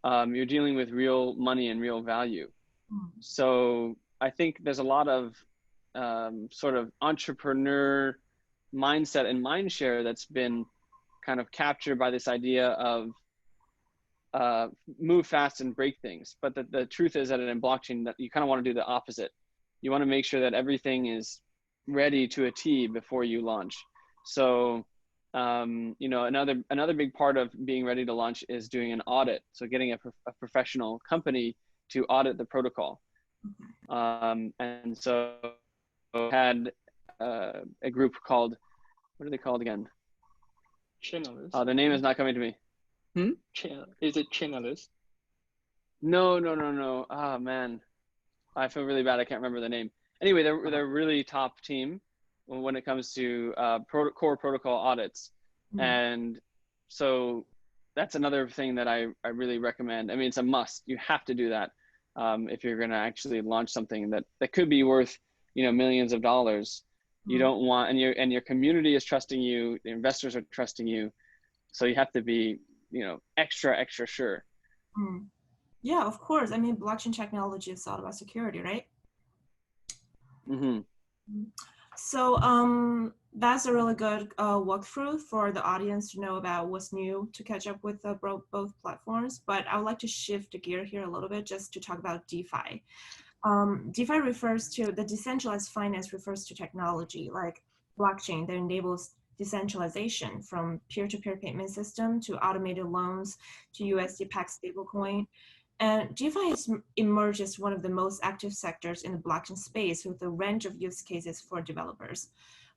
you're dealing with real money and real value. So I think there's a lot of sort of entrepreneur mindset and mind share that's been kind of captured by this idea of move fast and break things. But the truth is that in blockchain, that you kind of want to do the opposite. You want to make sure that everything is ready to a T before you launch. So, you know, another big part of being ready to launch is doing an audit. So getting a professional company to audit the protocol. And so I had a group called, what are they called again? Channelist. The name is not coming to me. Is it channelist? No. Oh man, I feel really bad. I can't remember the name. Anyway, they're a really top team when it comes to core protocol audits. And so that's another thing that I really recommend. I mean, it's a must. You have to do that if you're going to actually launch something that could be worth, you know, millions of dollars. You don't want, and your community is trusting you, the investors are trusting you. So you have to be, you know, extra sure. Yeah, of course. I mean, blockchain technology is all about security, right? So that's a really good walkthrough for the audience to know about what's new to catch up with both platforms. But I would like to shift the gear here a little bit just to talk about DeFi. DeFi refers to, the decentralized finance refers to technology like blockchain that enables decentralization, from peer-to-peer payment system to automated loans to USD-backed stablecoin. And DeFi has emerged as one of the most active sectors in the blockchain space with a range of use cases for developers.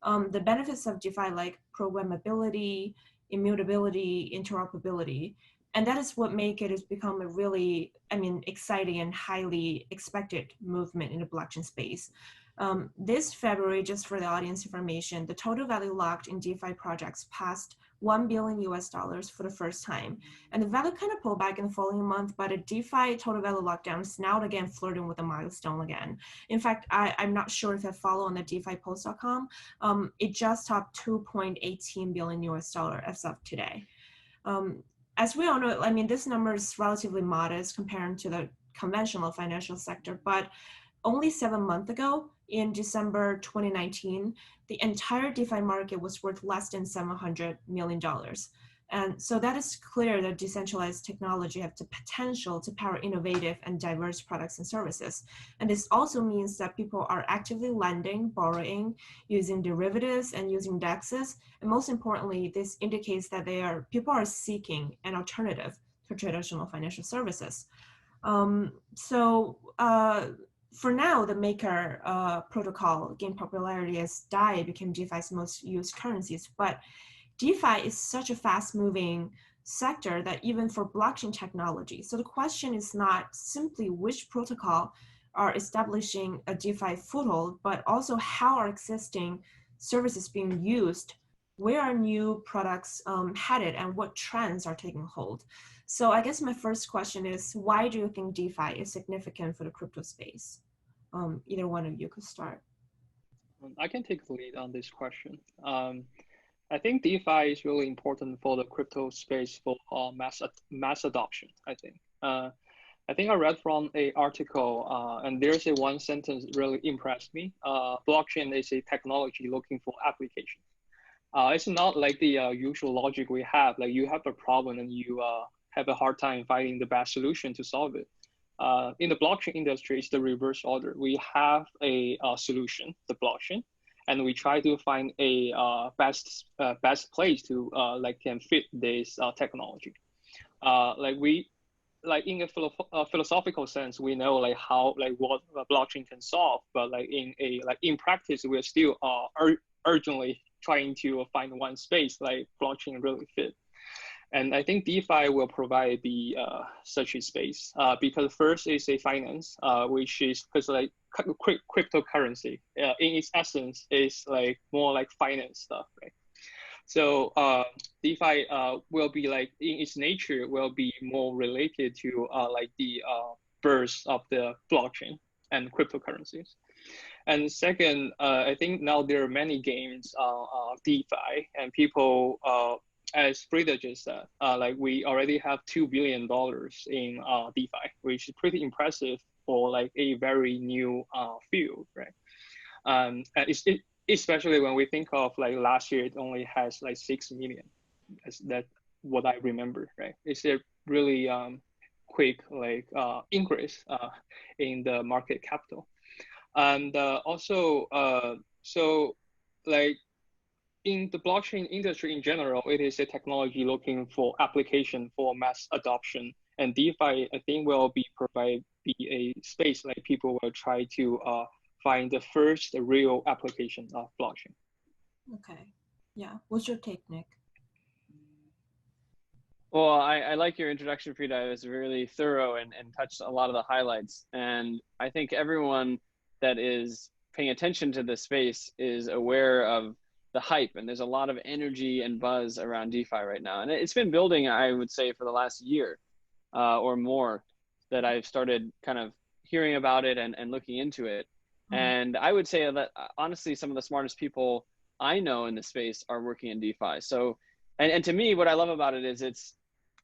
The benefits of DeFi like programmability, immutability, interoperability, and that is what make it has become a really, I mean, exciting and highly expected movement in the blockchain space. This February, just for the audience information, the total value locked in DeFi projects passed $1 billion for the first time. And the value kind of pulled back in the following month, but a DeFi total value lockdown is now again flirting with a milestone again. In fact, I'm not sure if I follow on the DeFiPost.com. It just topped $2.18 billion as of today. As we all know, I mean, this number is relatively modest compared to the conventional financial sector, but only 7 months ago, in December 2019, the entire DeFi market was worth less than $700 million. And so that is clear that decentralized technology has the potential to power innovative and diverse products and services. And this also means that people are actively lending, borrowing, using derivatives, and using DEXs. And most importantly, this indicates that people are seeking an alternative to traditional financial services. For now, the Maker protocol gained popularity as DAI became DeFi's most used currencies. But DeFi is such a fast-moving sector that even for blockchain technology. So the question is not simply which protocol are establishing a DeFi foothold, but also how are existing services being used, where are new products headed, and what trends are taking hold. So I guess my first question is, why do you think DeFi is significant for the crypto space? Either one of you could start. I can take the lead on this question. I think DeFi is really important for the crypto space for mass adoption, I think. I think I read from an article, and there's one sentence really impressed me. Blockchain is a technology looking for application. It's not like the usual logic we have, like you have a problem and you have a hard time finding the best solution to solve it. In the blockchain industry, it's the reverse order. We have a solution, the blockchain, and we try to find a best place to can fit this technology. In a philosophical sense, we know what blockchain can solve, but in practice, we're still urgently trying to find one space like blockchain really fit. And I think DeFi will provide the such a space because first is a finance, which is because cryptocurrency in its essence is more like finance stuff, right? So DeFi will be in its nature will be more related to the birth of the blockchain and cryptocurrencies. And second, I think now there are many games DeFi, and people as Frida just said, like we already have $2 billion in DeFi, which is pretty impressive for like a very new field, right? And especially when we think of like last year, it only has like 6 million. That's what I remember, right? It's a really quick like increase in the market capital. And also, so like in the blockchain industry in general, it is a technology looking for application for mass adoption. And DeFi, I think, will be a space like people will try to find the first real application of blockchain. Okay. Yeah. What's your take, Nick? Well, I like your introduction, Frida. It was really thorough and touched a lot of the highlights. And I think everyone that is paying attention to this space is aware of the hype. And there's a lot of energy and buzz around DeFi right now. And it's been building, I would say, for the last year or more that I've started kind of hearing about it and looking into it. And I would say that honestly, some of the smartest people I know in the space are working in DeFi. So, and to me, what I love about it is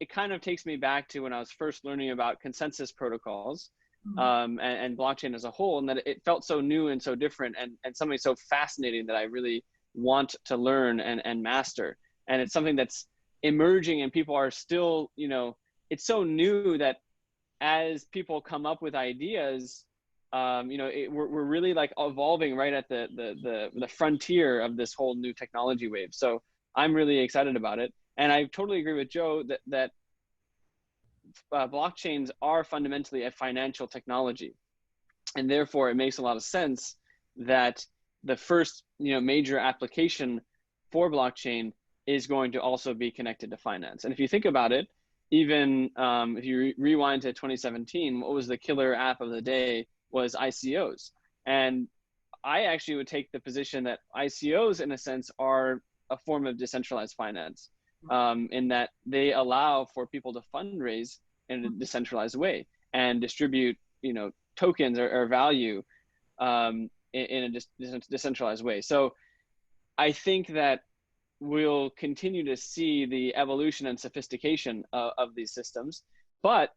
it kind of takes me back to when I was first learning about consensus protocols and blockchain as a whole, and that it felt so new and so different and something so fascinating that I really want to learn and master. And it's something that's emerging and people are still, you know, it's so new that as people come up with ideas, you know, we're really like evolving right at the frontier of this whole new technology wave. So I'm really excited about it. And I totally agree with Joe that blockchains are fundamentally a financial technology. And therefore it makes a lot of sense that the first, you know, major application for blockchain is going to also be connected to finance. And if you think about it, even if you rewind to 2017, what was the killer app of the day was ICOs. And I actually would take the position that ICOs, in a sense, are a form of decentralized finance, in that they allow for people to fundraise in a decentralized way and distribute, you know, tokens or value in a decentralized way. So I think that we'll continue to see the evolution and sophistication of these systems. But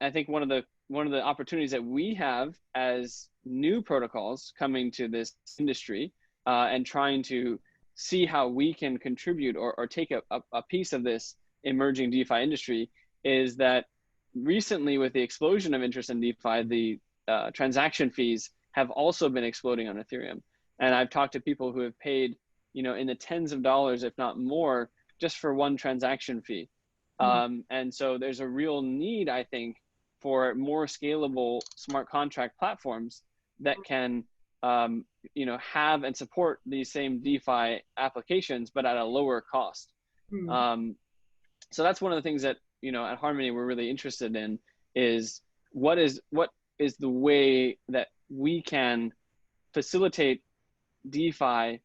I think one of the opportunities that we have as new protocols coming to this industry and trying to see how we can contribute or take a piece of this emerging DeFi industry is that recently, with the explosion of interest in DeFi, the transaction fees have also been exploding on Ethereum. And I've talked to people who have paid, you know, in the tens of dollars, if not more, just for one transaction fee. And so there's a real need, I think, for more scalable smart contract platforms that can, you know, have and support these same DeFi applications, but at a lower cost. So that's one of the things that, you know, at Harmony we're really interested in is what is the way that we can facilitate DeFi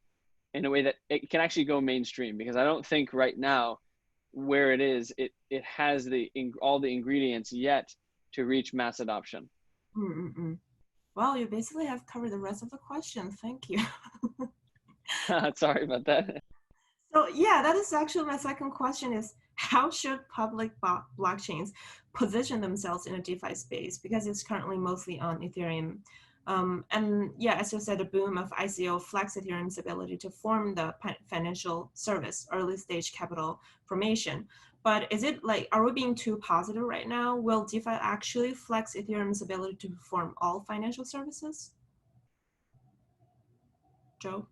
in a way that it can actually go mainstream, because I don't think right now where it is, it has all the ingredients yet to reach mass adoption. Well, you basically have covered the rest of the question. Thank you. Sorry about that. So yeah, that is actually my second question is, how should public blockchains position themselves in a DeFi space? Because it's currently mostly on Ethereum. And yeah, as you said, the boom of ICO flex Ethereum's ability to form the financial service, early stage capital formation. But is it like, are we being too positive right now? Will DeFi actually flex Ethereum's ability to perform all financial services? Joe?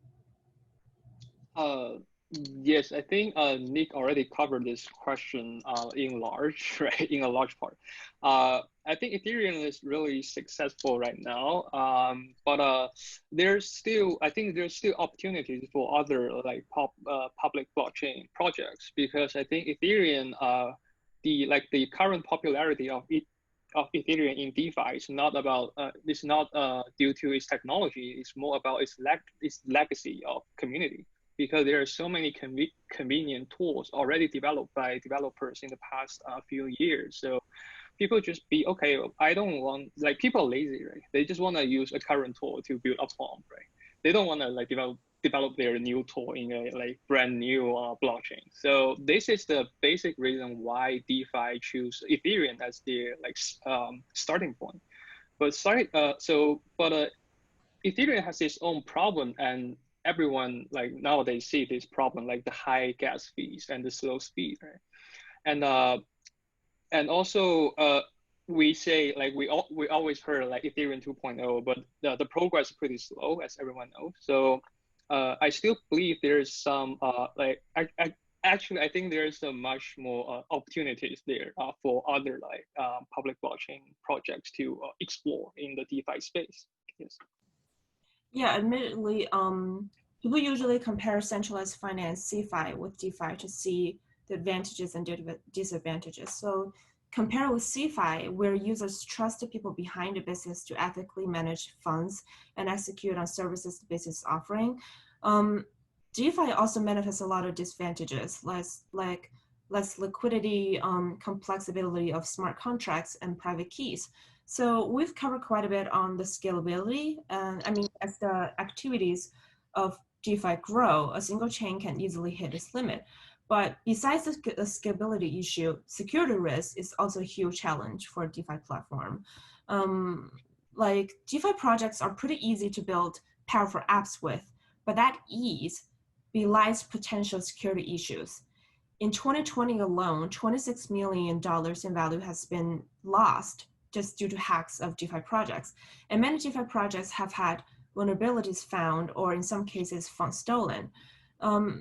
Yes, I think Nick already covered this question in right, in a large part. I think Ethereum is really successful right now, but I think there's still opportunities for other like public blockchain projects, because I think Ethereum, the current popularity of Ethereum in DeFi is not about it's not due to its technology. It's more about its legacy of community, because there are so many convenient tools already developed by developers in the past few years. So people just be, okay, I don't want, like, people are lazy, right? They just want to use a current tool to build upon, right? They don't want to like develop their new tool in a like brand new blockchain. So this is the basic reason why DeFi choose Ethereum as their like starting point. But Ethereum has its own problem, and everyone like nowadays see this problem, like the high gas fees and the slow speed, right? And also we say like we always heard like Ethereum 2.0, but the progress is pretty slow, as everyone knows. So I still believe there is some actually I think there is a much more opportunities there for other like public blockchain projects to explore in the DeFi space. Yes. Yeah, admittedly, people usually compare centralized finance, CeFi, with DeFi to see the advantages and disadvantages. So compare with CeFi, where users trust the people behind the business to ethically manage funds and execute on services the business is offering. DeFi also manifests a lot of disadvantages, less liquidity, complexity of smart contracts, and private keys. So we've covered quite a bit on the scalability. And I mean, as the activities of DeFi grow, a single chain can easily hit its limit. But besides the scalability issue, security risk is also a huge challenge for a DeFi platform. Like DeFi projects are pretty easy to build powerful apps with, but that ease belies potential security issues. In 2020 alone, $26 million in value has been lost just due to hacks of DeFi projects. And many DeFi projects have had vulnerabilities found, or in some cases, funds stolen.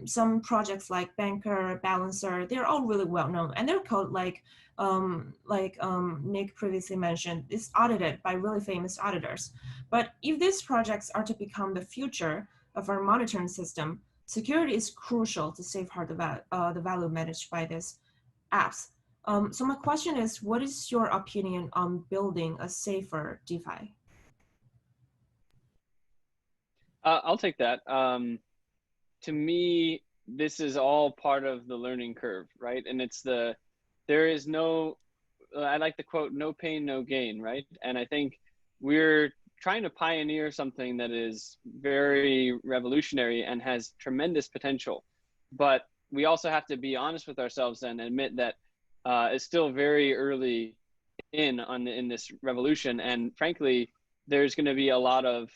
Some projects like Banker, Balancer, they're all really well known, and their code, like Nick previously mentioned, is audited by really famous auditors. But if these projects are to become the future of our monitoring system, security is crucial to safeguard the value managed by these apps. So my question is, what is your opinion on building a safer DeFi? I'll take that. To me, this is all part of the learning curve, right? And there is no, I like the quote, no pain, no gain, right? And I think we're trying to pioneer something that is very revolutionary and has tremendous potential. But we also have to be honest with ourselves and admit that it's still very early in this revolution. And frankly, there's going to be a lot of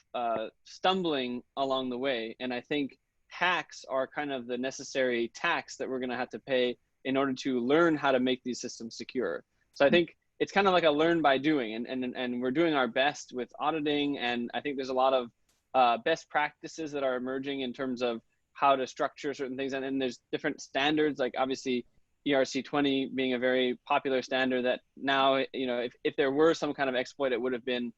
stumbling along the way. And I think hacks are kind of the necessary tax that we're going to have to pay in order to learn how to make these systems secure. So I think it's kind of like a learn by doing, and we're doing our best with auditing. And I think there's a lot of best practices that are emerging in terms of how to structure certain things. And then there's different standards, like obviously ERC20 being a very popular standard that now, you know, if there were some kind of exploit, it would have been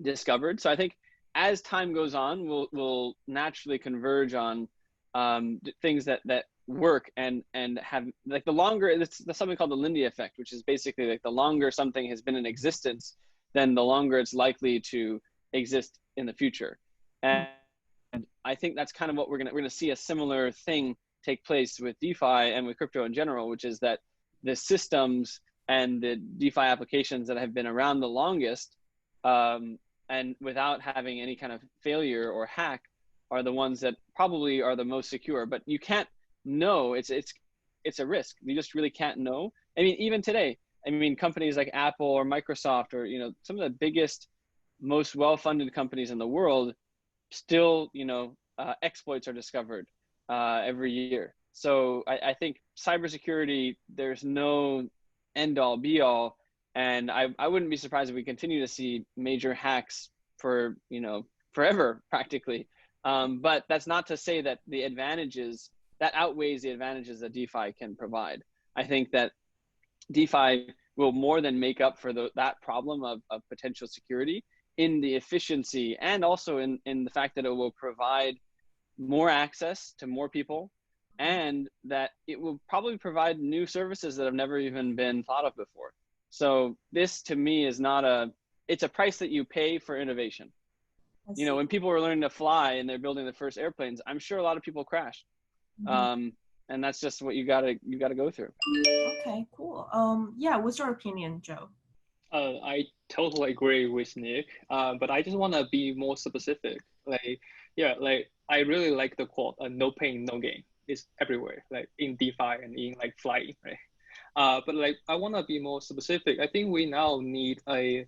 discovered. So I think as time goes on, we'll naturally converge on things that work and have, like, the longer, it's something called the Lindy effect, which is basically like the longer something has been in existence, then the longer it's likely to exist in the future. And I think that's kind of what we're gonna see a similar thing take place with DeFi and with crypto in general, which is that the systems and the DeFi applications that have been around the longest and without having any kind of failure or hack are the ones that probably are the most secure. But you can't know. It's a risk. You just really can't know. I mean, even today, I mean, companies like Apple or Microsoft, or, you know, some of the biggest, most well-funded companies in the world, still, you know, exploits are discovered every year. So I think cybersecurity, there's no end all be all. And I wouldn't be surprised if we continue to see major hacks for, you know, forever practically. But that's not to say that the advantages, that outweighs the advantages that DeFi can provide. I think that DeFi will more than make up for that problem of potential security in the efficiency, and also in the fact that it will provide more access to more people, and that it will probably provide new services that have never even been thought of before. So this, to me, is not it's a price that you pay for innovation. You know, when people were learning to fly and they're building the first airplanes, I'm sure a lot of people crashed. And that's just what you gotta go through. Okay, cool. Yeah, what's your opinion, Joe? I totally agree with Nick, but I just want to be more specific. Like, Yeah, like I really like the quote, "No pain, no gain." It's everywhere, like in DeFi and in like flying, right? But like I want to be more specific. I think we now need a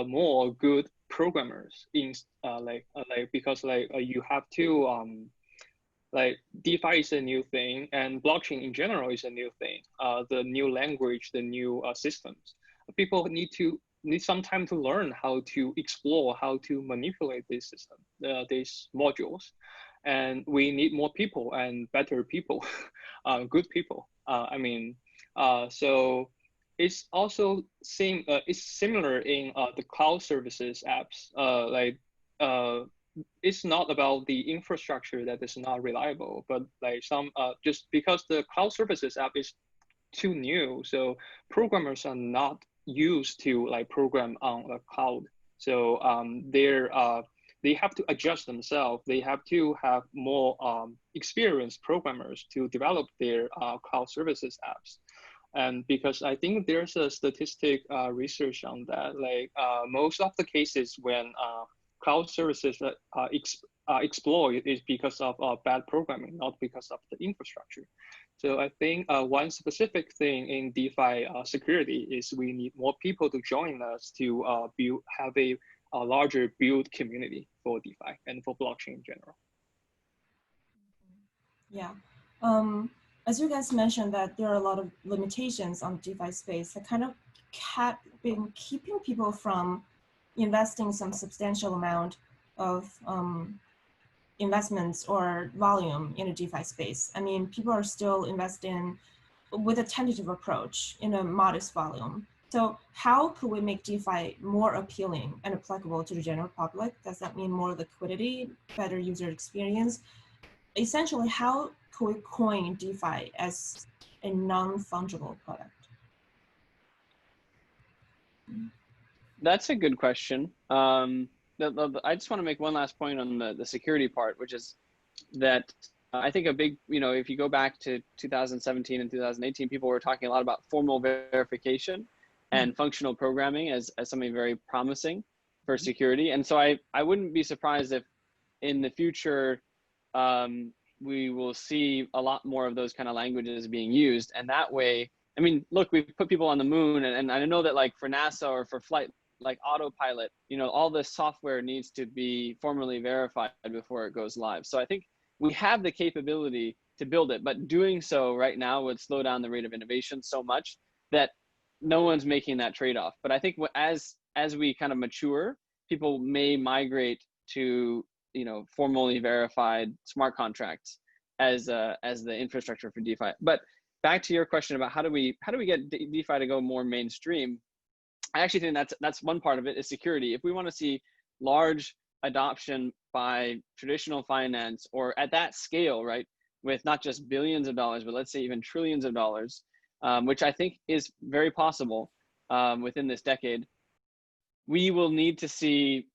more good programmers in because you have to like DeFi is a new thing and blockchain in general is a new thing. The new language, the new systems. People need some time to learn how to explore, how to manipulate this system, these modules, and we need more people and better people, good people. So it's also it's similar in the cloud services apps. It's not about the infrastructure that is not reliable, but like just because the cloud services app is too new, so programmers are not used to like program on a cloud. So they have to adjust themselves. They have to have more experienced programmers to develop their cloud services apps. And because I think there's a statistic research on that, like most of the cases when cloud services exploit is because of bad programming, not because of the infrastructure. So I think one specific thing in DeFi security is we need more people to join us to have a larger build community for DeFi and for blockchain in general. Yeah. As you guys mentioned that there are a lot of limitations on DeFi space that kind of been keeping people from investing some substantial amount of investments or volume in a DeFi space. I mean, people are still investing with a tentative approach in a modest volume. So how could we make DeFi more appealing and applicable to the general public? Does that mean more liquidity, better user experience? Essentially, how could we coin DeFi as a non-fungible product? That's a good question. I just want to make one last point on the security part, which is that I think a big, if you go back to 2017 and 2018, people were talking a lot about formal verification and functional programming as something very promising for security. And so I wouldn't be surprised if in the future, we will see a lot more of those kind of languages being used. And that way, I mean, look, we've put people on the moon, and I know that like for NASA or for flight, like autopilot, all this software needs to be formally verified before it goes live. So I think we have the capability to build it, but doing so right now would slow down the rate of innovation so much that no one's making that trade-off. But I think as we kind of mature, people may migrate to formally verified smart contracts as the infrastructure for DeFi. But back to your question about how do we get DeFi to go more mainstream? I actually think that's one part of it is security. If we want to see large adoption by traditional finance or at that scale, right, with not just billions of dollars, but let's say even trillions of dollars, which I think is very possible within this decade, we will need to see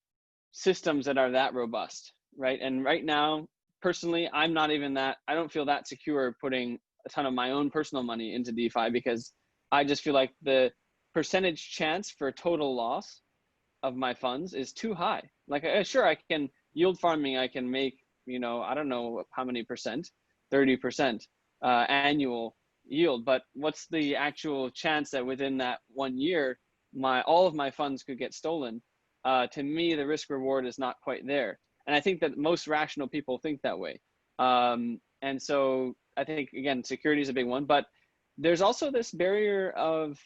systems that are that robust, right? And right now, personally, I don't feel that secure putting a ton of my own personal money into DeFi because I just feel like the percentage chance for total loss of my funds is too high. Like, sure, I can yield farming, I can make, I don't know how many percent, 30% annual yield, but what's the actual chance that within that 1 year, all of my funds could get stolen? To me, the risk reward is not quite there. And I think that most rational people think that way. And so I think, again, security is a big one, but there's also this barrier of,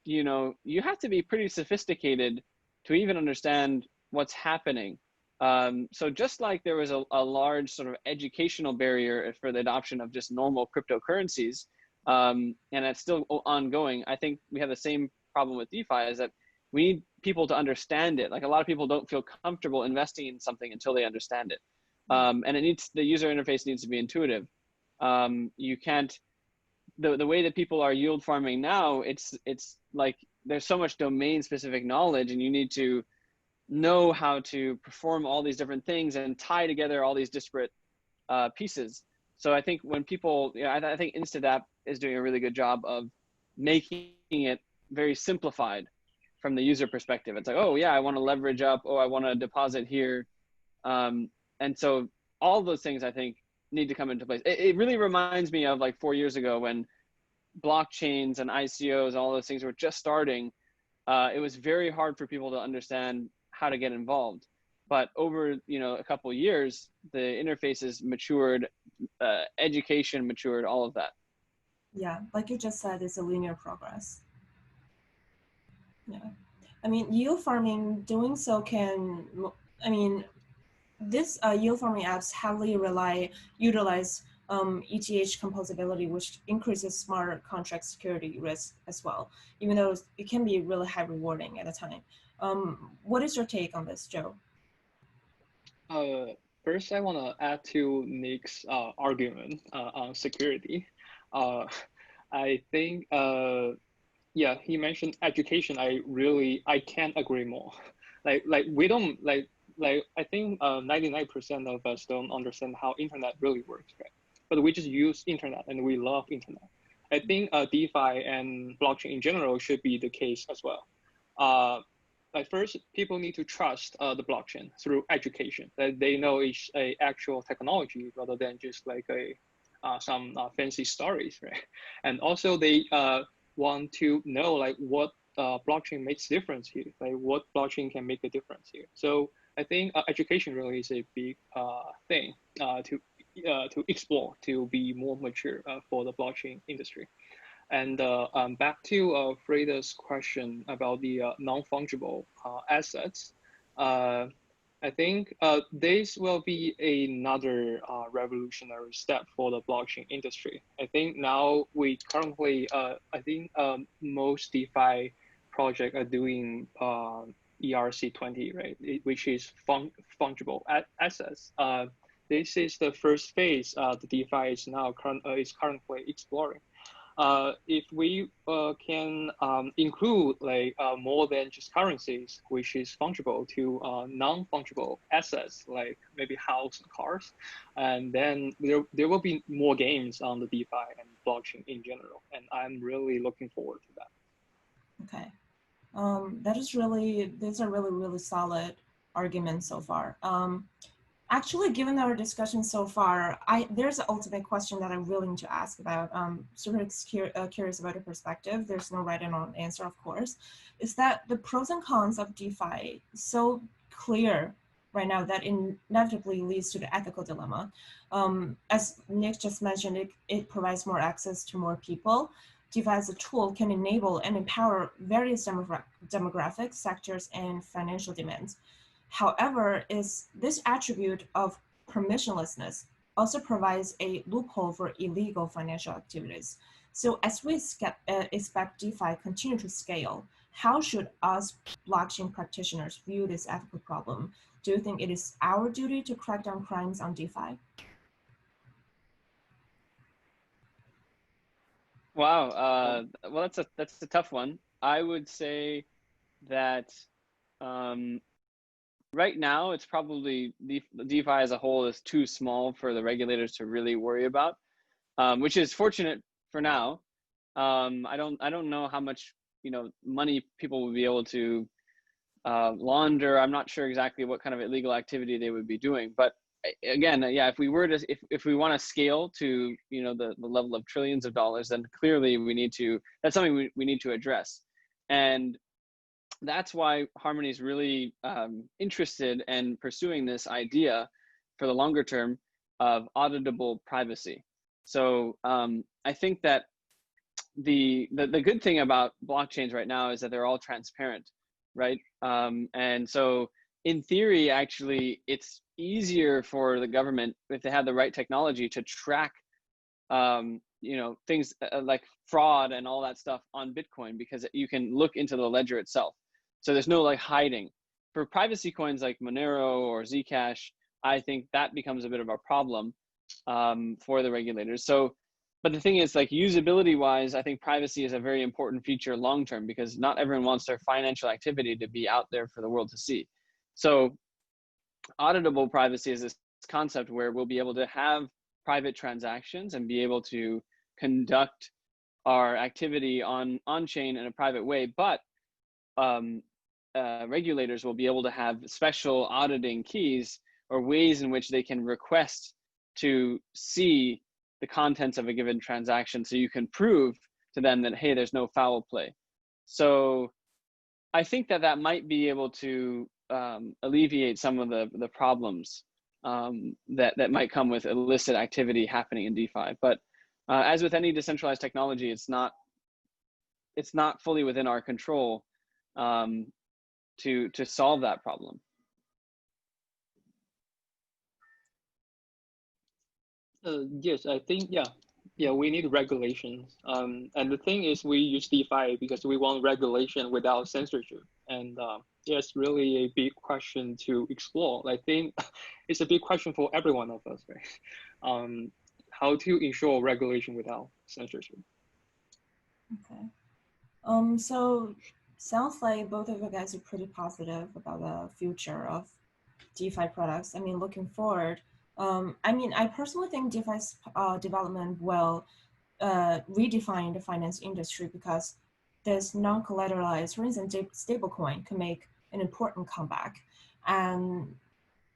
you have to be pretty sophisticated to even understand what's happening. So just like there was a large sort of educational barrier for the adoption of just normal cryptocurrencies, and it's still ongoing, I think we have the same problem with DeFi is that we need people to understand it. Like a lot of people don't feel comfortable investing in something until they understand it. And the user interface needs to be intuitive. You can't, the way that people are yield farming now, it's like there's so much domain specific knowledge and you need to know how to perform all these different things and tie together all these disparate pieces. So I think when people, I think InstantApp is doing a really good job of making it very simplified from the user perspective. It's like, oh yeah, I want to leverage up. Oh, I want to deposit here. And so all of those things I think need to come into place. It really reminds me of like 4 years ago when blockchains and ICOs, all those things were just starting. It was very hard for people to understand how to get involved. But over, you know, a couple of years, the interfaces matured, education matured, all of that. Yeah, like you just said, it's a linear progress. Yeah, I mean, yield farming, doing so can, I mean, this yield farming apps heavily utilize ETH composability, which increases smart contract security risk as well, even though it can be really high rewarding at a time. What is your take on this, Joe? First, I want to add to Nick's argument on security. I think, yeah, he mentioned education. I can't agree more. Like we don't like I think 99% of us don't understand how internet really works, right? But we just use internet and we love internet. I think DeFi and blockchain in general should be the case as well. Like first, people need to trust the blockchain through education, that they know it's a actual technology rather than just like some fancy stories, right? And also they want to know like what blockchain makes difference here, like what blockchain can make a difference here. So I think education really is a big thing to explore, to be more mature for the blockchain industry. And back to Frida's question about the non-fungible assets, I think this will be another revolutionary step for the blockchain industry. I think now we currently, I think most DeFi projects are doing ERC20, right? Which is fungible assets. This is the first phase the DeFi is now currently exploring. If we can include like more than just currencies, which is fungible to non-fungible assets, like maybe house and cars, and then there will be more games on the DeFi and blockchain in general. And I'm really looking forward to that. Okay. These are really solid arguments so far. Actually, given our discussion so far, there's an ultimate question that I'm willing to ask about. Sort of curious about your perspective. There's no right and wrong answer, of course. Is that the pros and cons of DeFi so clear right now that inevitably leads to the ethical dilemma? As Nick just mentioned, it provides more access to more people. DeFi as a tool can enable and empower various demographics, sectors, and financial demands. However, this attribute of permissionlessness also provides a loophole for illegal financial activities. So as we expect DeFi continue to scale, how should us blockchain practitioners view this ethical problem? Do you think it is our duty to crack down crimes on DeFi? Wow. Well, that's a tough one. I would say that right now it's probably DeFi as a whole is too small for the regulators to really worry about, which is fortunate for now. I don't know how much money people will be able to launder. I'm not sure exactly what kind of illegal activity they would be doing, but again, yeah, if we want to scale to the level of trillions of dollars, then clearly that's something we need to address. And that's why Harmony is really interested in pursuing this idea for the longer term of auditable privacy. So I think that the good thing about blockchains right now is that they're all transparent, right? And so in theory, actually, it's easier for the government, if they have the right technology, to track things like fraud and all that stuff on Bitcoin, because you can look into the ledger itself. So there's no like hiding. For privacy coins like Monero or Zcash, I think that becomes a bit of a problem for the regulators. So, but the thing is, like, usability wise, I think privacy is a very important feature long term, because not everyone wants their financial activity to be out there for the world to see. So auditable privacy is this concept where we'll be able to have private transactions and be able to conduct our activity on chain in a private way, but regulators will be able to have special auditing keys or ways in which they can request to see the contents of a given transaction, so you can prove to them that, hey, there's no foul play. So I think that might be able to alleviate some of the problems that might come with illicit activity happening in DeFi. But as with any decentralized technology, it's not fully within our control to solve that problem. Yes, I think, yeah, we need regulations. And the thing is, we use DeFi because we want regulation without censorship. And it's really a big question to explore. I think it's a big question for every one of us, right? How to ensure regulation without censorship. Okay. So sounds like both of you guys are pretty positive about the future of DeFi products. I mean, looking forward, I mean, I personally think DeFi's development will redefine the finance industry, because this non-collateralized, for instance, stablecoin can make an important comeback, and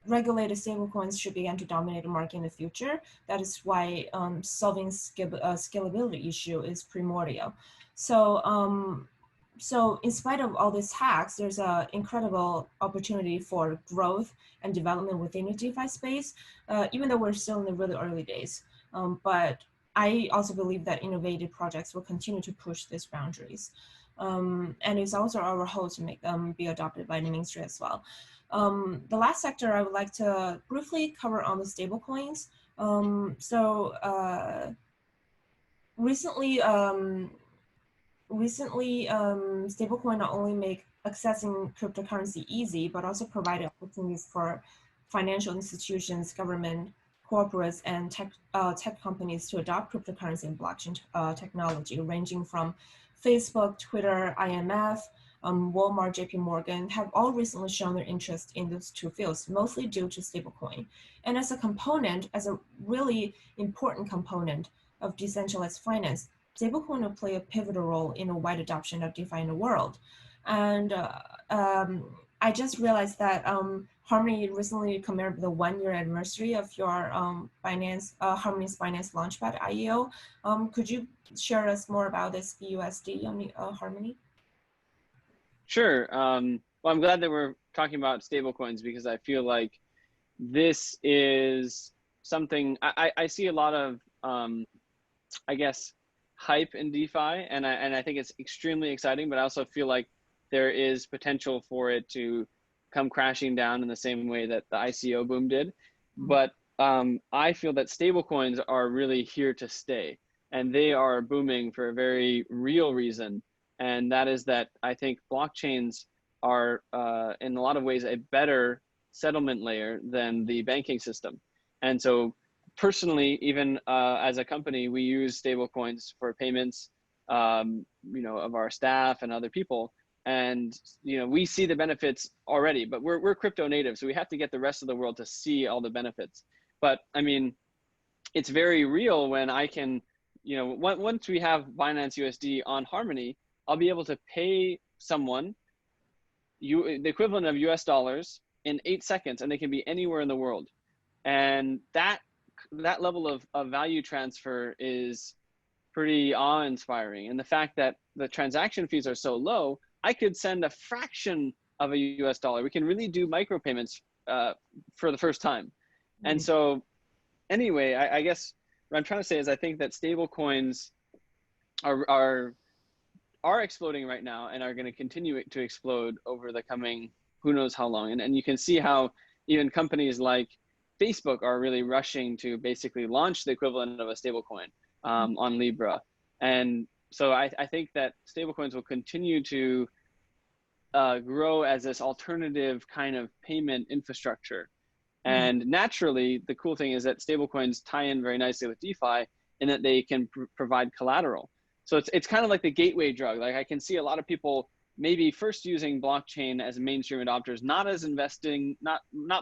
regulated stablecoins should begin to dominate the market in the future. That is why solving scalability issue is primordial. So in spite of all these hacks, there's an incredible opportunity for growth and development within the DeFi space, even though we're still in the really early days. But I also believe that innovative projects will continue to push these boundaries. And it's also our hope to make them be adopted by the mainstream as well. The last sector I would like to briefly cover on the stablecoins. Recently, stablecoin not only make accessing cryptocurrency easy, but also provide opportunities for financial institutions, government, corporates, and tech companies to adopt cryptocurrency and blockchain technology, ranging from Facebook, Twitter, IMF, Walmart, JP Morgan, have all recently shown their interest in those two fields, mostly due to stablecoin. And as a really important component of decentralized finance, stablecoin will play a pivotal role in a wide adoption of DeFi in the world. And I just realized that Harmony recently commemorated the 1-year anniversary of your Harmony's Finance Launchpad IEO. Could you share us more about this BUSD on Harmony? Sure. Well, I'm glad that we're talking about stablecoins, because I feel like this is something I see a lot of, I guess, hype in DeFi, and I think it's extremely exciting, but I also feel like there is potential for it to come crashing down in the same way that the ICO boom did. But I feel that stablecoins are really here to stay, and they are booming for a very real reason. And that is that I think blockchains are, in a lot of ways, a better settlement layer than the banking system. And so personally, even as a company, we use stablecoins for payments, of our staff and other people. And, we see the benefits already, but we're crypto native, so we have to get the rest of the world to see all the benefits. But I mean, it's very real when I can, once we have Binance USD on Harmony, I'll be able to pay someone the equivalent of US dollars in 8 seconds, and they can be anywhere in the world. And that level of value transfer is pretty awe-inspiring. And the fact that the transaction fees are so low, I could send a fraction of a US dollar. We can really do micropayments for the first time. And so anyway, I guess what I'm trying to say is I think that stable coins are exploding right now and are going to continue to explode over the coming who knows how long. And you can see how even companies like Facebook are really rushing to basically launch the equivalent of a stablecoin on Libra. And so I think that stablecoins will continue to grow as this alternative kind of payment infrastructure. And naturally, the cool thing is that stablecoins tie in very nicely with DeFi in that they can provide collateral. So it's kind of like the gateway drug. Like I can see a lot of people maybe first using blockchain as mainstream adopters, not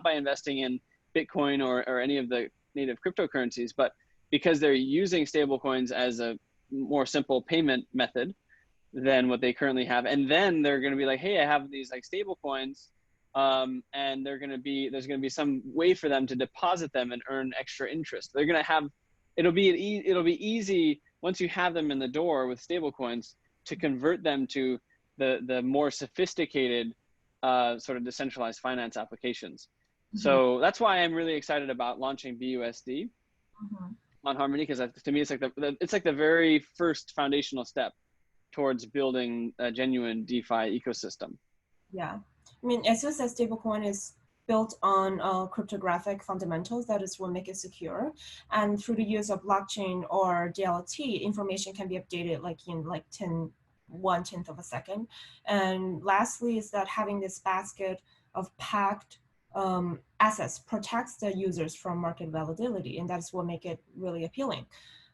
by investing in Bitcoin or any of the native cryptocurrencies, but because they're using stablecoins as a more simple payment method than what they currently have. And then they're going to be like, hey, I have these like stablecoins and there's going to be some way for them to deposit them and earn extra interest. They're going to have, it'll be easy once you have them in the door with stablecoins to convert them to the more sophisticated sort of decentralized finance applications. So that's why I'm really excited about launching BUSD on Harmony, because to me it's like the very first foundational step towards building a genuine DeFi ecosystem. Yeah, I mean, as you said, stablecoin is built on cryptographic fundamentals. That is what make it secure. And through the use of blockchain or DLT, information can be updated like in like 1/10 of a second. And lastly is that having this basket of packed assets protects the users from market volatility, and that's what make it really appealing.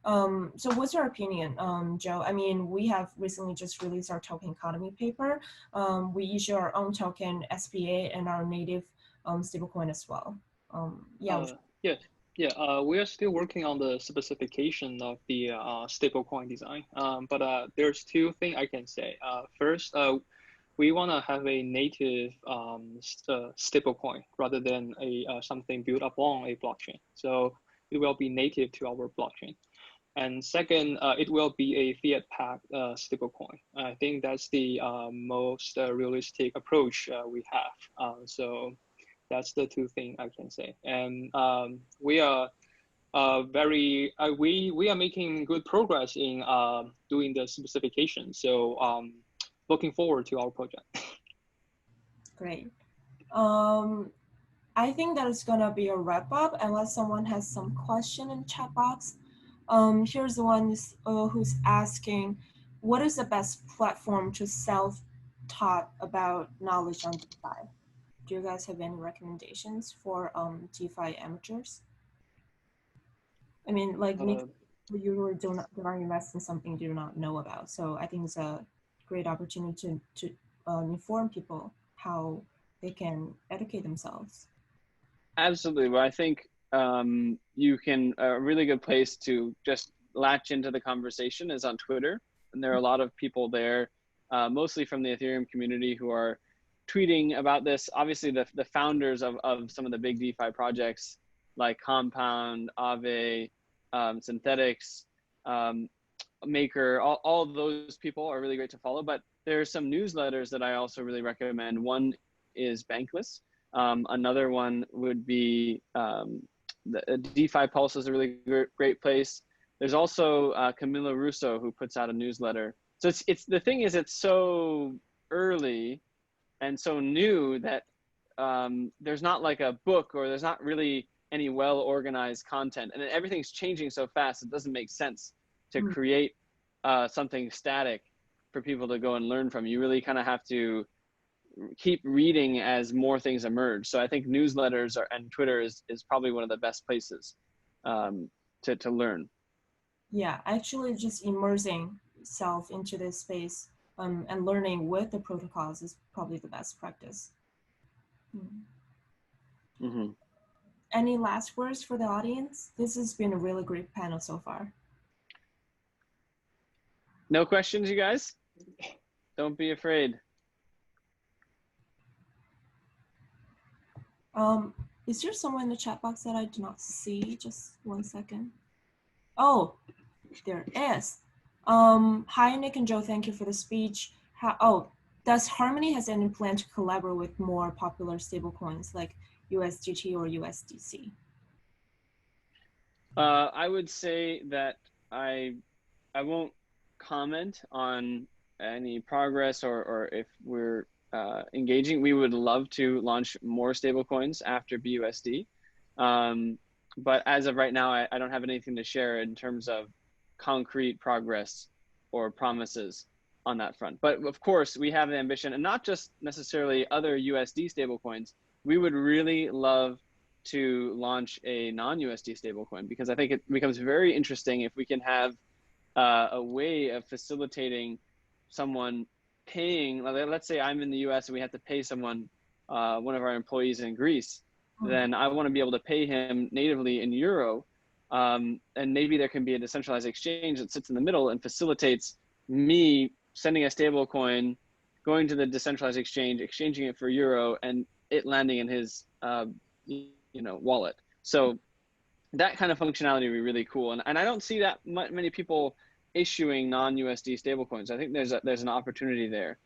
So what's your opinion, Joe? I mean, we have recently just released our token economy paper. We issue our own token SPA and our native stablecoin as well. We are still working on the specification of the stablecoin design. But there's two things I can say. First, we want to have a native stablecoin rather than something built upon a blockchain. So it will be native to our blockchain. And second, it will be a fiat-backed stablecoin. I think that's the most realistic approach we have. So that's the two things I can say. And we are we are making good progress in doing the specification. So looking forward to our project. Great. I think that is gonna be a wrap up unless someone has some question in chat box. Here's the one who's asking, what is the best platform to self-taught about knowledge on DeFi? Do you guys have any recommendations for DeFi amateurs? I mean, like you do not invest in something you do not know about. So I think it's a great opportunity to inform people how they can educate themselves. Absolutely. Well, I think you can, a really good place to just latch into the conversation is on Twitter. And there are a lot of people there, mostly from the Ethereum community, who are tweeting about this. Obviously, the founders of some of the big DeFi projects like Compound, Aave, Synthetics, Maker, all of those people are really great to follow. But there are some newsletters that I also really recommend. One is Bankless. Another one would be the DeFi Pulse is a really great place. There's also Camilla Russo, who puts out a newsletter. So it's the thing is, it's so early and so new that there's not like a book, or there's not really any well-organized content, and everything's changing so fast. It doesn't make sense to create something static for people to go and learn from. You really kind of have to keep reading as more things emerge. So I think newsletters and Twitter is probably one of the best places to learn. Yeah, actually just immersing self into this space and learning with the protocols is probably the best practice. Any last words for the audience? This has been a really great panel so far. No questions, you guys? Don't be afraid. Is there someone in the chat box that I do not see? Just 1 second. Oh, there is. Hi, Nick and Joe. Thank you for the speech. Does Harmony has any plan to collaborate with more popular stablecoins like USDT or USDC? I would say that I won't comment on any progress or if we're engaging. We would love to launch more stablecoins after BUSD. But as of right now, I don't have anything to share in terms of concrete progress or promises on that front. But of course, we have the ambition, and not just necessarily other USD stablecoins. We would really love to launch a non-USD stablecoin, because I think it becomes very interesting if we can have a way of facilitating someone paying. Let's say I'm in the US and we have to pay someone, one of our employees in Greece, then I want to be able to pay him natively in euro. And maybe there can be a decentralized exchange that sits in the middle and facilitates me sending a stable coin, going to the decentralized exchange, exchanging it for euro, and it landing in his wallet. So that kind of functionality would be really cool. And I don't see that many people issuing non-USD stablecoins. I think there's an opportunity there.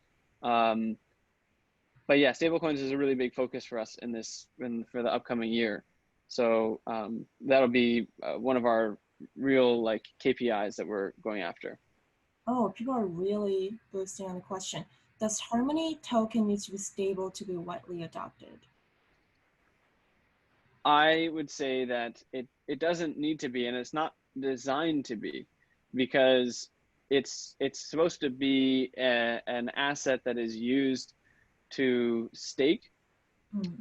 But yeah, stablecoins is a really big focus for us for the upcoming year. So that'll be one of our real like KPIs that we're going after. Oh, people are really boosting on the question. Does Harmony token need to be stable to be widely adopted? I would say that it doesn't need to be, and it's not designed to be, because it's supposed to be an asset that is used to stake,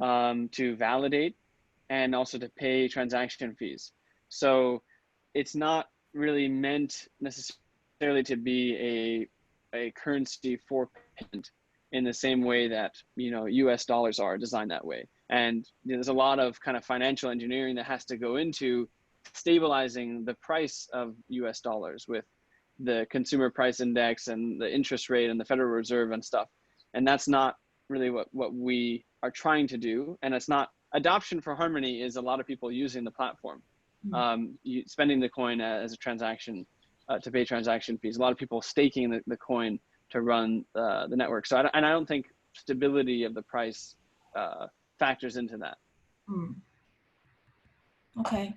to validate, and also to pay transaction fees. So it's not really meant necessarily to be a currency for payment in the same way that US dollars are designed that way. And there's a lot of kind of financial engineering that has to go into stabilizing the price of US dollars with the consumer price index and the interest rate and the Federal Reserve and stuff. And that's not really what we are trying to do. And it's not, adoption for Harmony is a lot of people using the platform, spending the coin as a transaction to pay transaction fees. A lot of people staking the coin to run the network. So I don't think stability of the price factors into that. Okay.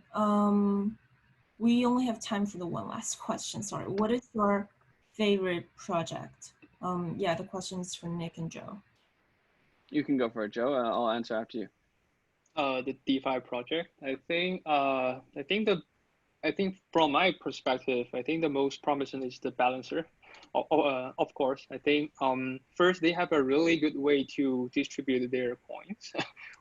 We only have time for the one last question. Sorry. What is your favorite project? Yeah, the question is for Nick and Joe. You can go for it, Joe. I'll answer after you. The DeFi project. I think from my perspective, I think the most promising is the balancer. Of course, I think first they have a really good way to distribute their coins,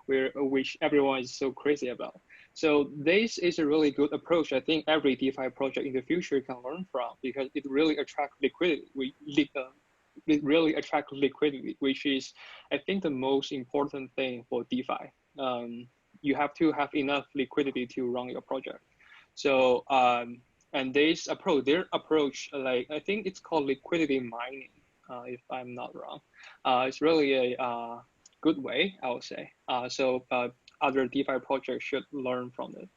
which everyone is so crazy about. So this is a really good approach. I think every DeFi project in the future can learn from, because it really attracts liquidity. It really attracts liquidity, which is, I think, the most important thing for DeFi. You have to have enough liquidity to run your project. So and their approach, like I think it's called liquidity mining, if I'm not wrong. It's really a good way, I would say. So other DeFi projects should learn from it.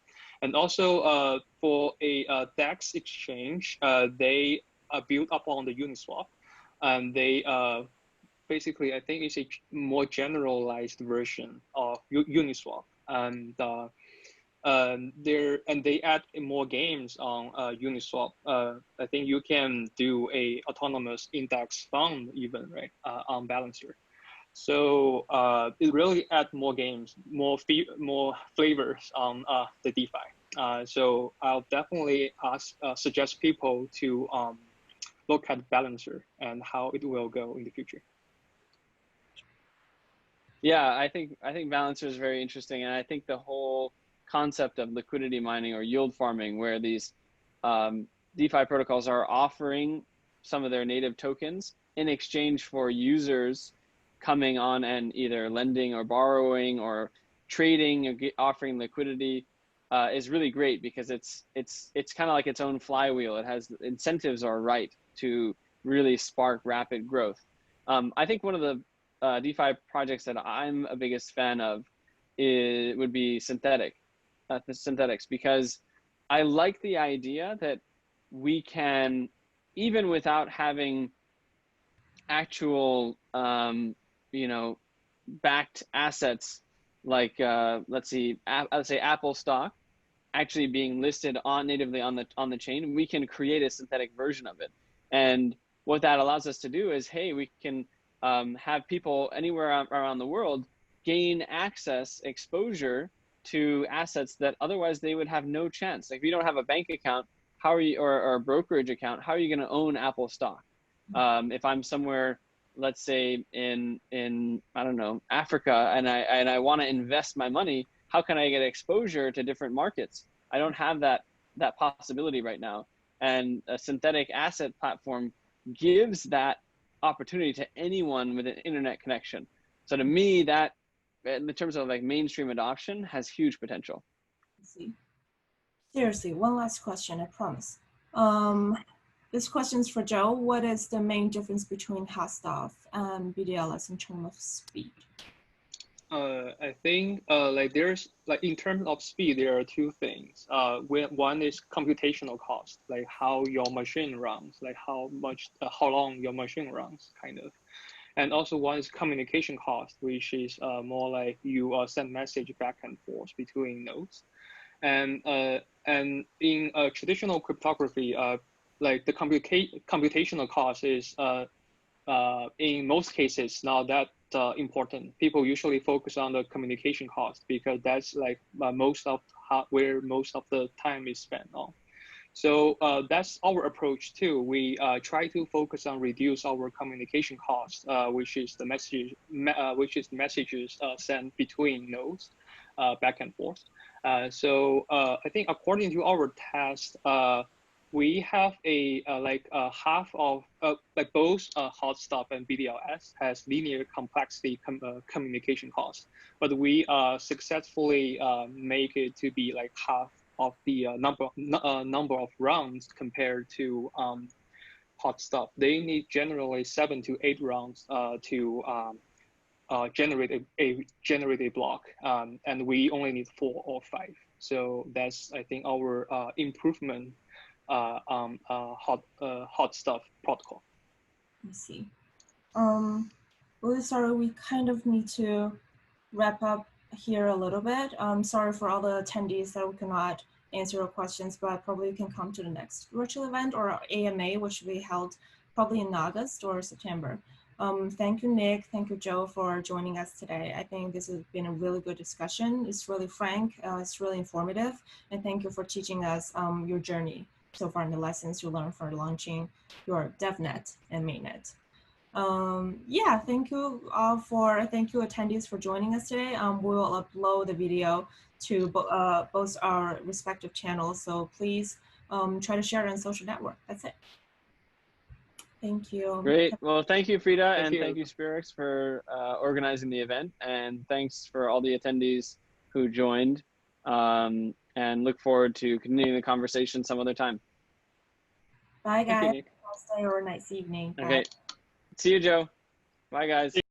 And also for a DEX exchange, they built upon the Uniswap, and they basically, I think it's a more generalized version of Uniswap, and they add more games on Uniswap. I think you can do a autonomous index fund even, right, on Balancer. So it really adds more games, more flavors on the DeFi. So I'll definitely suggest people to look at Balancer and how it will go in the future. Yeah, I think Balancer is very interesting, and I think the whole concept of liquidity mining or yield farming, where these DeFi protocols are offering some of their native tokens in exchange for users coming on and either lending or borrowing or trading or offering liquidity, is really great, because it's kind of like its own flywheel. It has incentives are right to really spark rapid growth. I think one of the DeFi projects that I'm a biggest fan of would be synthetics, because I like the idea that we can, even without having actual backed assets like let's say Apple stock actually being listed natively on the chain, we can create a synthetic version of it. And what that allows us to do is, hey, we can have people anywhere around the world gain access, exposure to assets that otherwise they would have no chance. Like if you don't have a bank account, how are you, or a brokerage account, how are you going to own Apple stock? If I'm somewhere, let's say in I don't know, Africa, and I want to invest my money, how can I get exposure to different markets? I don't have that possibility right now. And a synthetic asset platform gives that opportunity to anyone with an internet connection. So to me, that, in terms of like mainstream adoption, has huge potential. Seriously, one last question, I promise. This question is for Joe. What is the main difference between Hostaf and BDLS in terms of speed? I think like there's like in terms of speed, there are two things. One is computational cost, like how your machine runs, like how long your machine runs, kind of. And also one is communication cost, which is more like you send message back and forth between nodes. And in traditional cryptography, like the computational cost is in most cases not that important. People usually focus on the communication cost because that's like where most of the time is spent on. So that's our approach too. We try to focus on reduce our communication cost, which is the messages sent between nodes, back and forth. So I think according to our test, we have half of like both hot stuff and BDLS has linear complexity communication cost, but we successfully make it to be like half of the number of rounds compared to hot stuff. They need generally 7 to 8 rounds to generate a block, and we only need 4 or 5. So that's I think our improvement on hot stuff protocol. I see. Really sorry, we kind of need to wrap up here a little bit. Sorry for all the attendees that we cannot answer your questions, but probably you can come to the next virtual event or AMA, which will be held probably in August or September. Thank you, Nick. Thank you, Joe, for joining us today. I think this has been a really good discussion. It's really frank, it's really informative, and thank you for teaching us your journey so far and the lessons you learned for launching your DevNet and mainnet. Yeah, thank you thank you attendees for joining us today. We will upload the video to both our respective channels, so please try to share it on social network. That's it. Thank you. Great. Well, thank you, Frida, and thank you, Sperax, for organizing the event, and thanks for all the attendees who joined, and look forward to continuing the conversation some other time. Bye, guys. Nice day or nice evening. Okay. See you, Joe. Bye, guys.